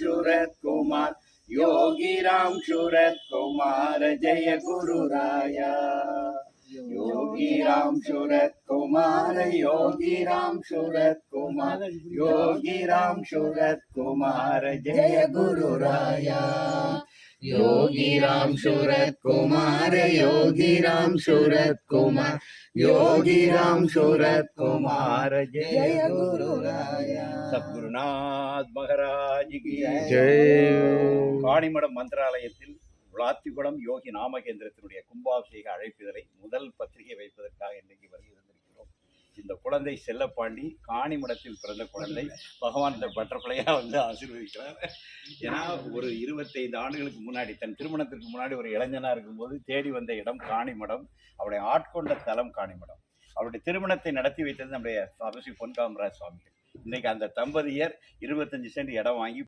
सूरत कुमार योगी राम सूरत कुमार जय गुरु राया योगी राम सूरत कुमार योगी राम सूरत कुमार योगी राम सूरत कुमार जय गुरु राया योगी राम सूरत कुमार योगी राम सूरत कुमार योगी राम सूरत कुमार जय गुरु राया सद्गुरुनाथ महाराज की जय காணிமடம் மந்திராலயத்தில் விளாத்திக்குளம் யோகி நாமகேந்திரத்தினுடைய கும்பாபிஷேக அழைப்பிதழை முதல் பத்திரிகை வைப்பதற்காக இன்றைக்கு வருகை இருந்திருக்கிறோம். இந்த குழந்தை செல்லப்பாண்டி காணிமடத்தில் பிறந்த குழந்தை. பகவான் இந்த பட்டர்ஃப்ளையா ஆசீர்வதிக்கிறார். ஏன்னா ஒரு 25 ஆண்டுகளுக்கு முன்னாடி தன் திருமணத்திற்கு முன்னாடி ஒரு இளைஞனா இருக்கும்போது தேடி வந்த இடம் காணிமடம். அவருடைய ஆட்கொண்ட தலம் காணிமடம். அவருடைய திருமணத்தை நடத்தி வைத்தது நம்முடைய ஸ்ரீ பொன்காமராஜ் சுவாமிகள். இன்னைக்கு அந்த தம்பதியர் 25 சென்ட் இடம் வாங்கி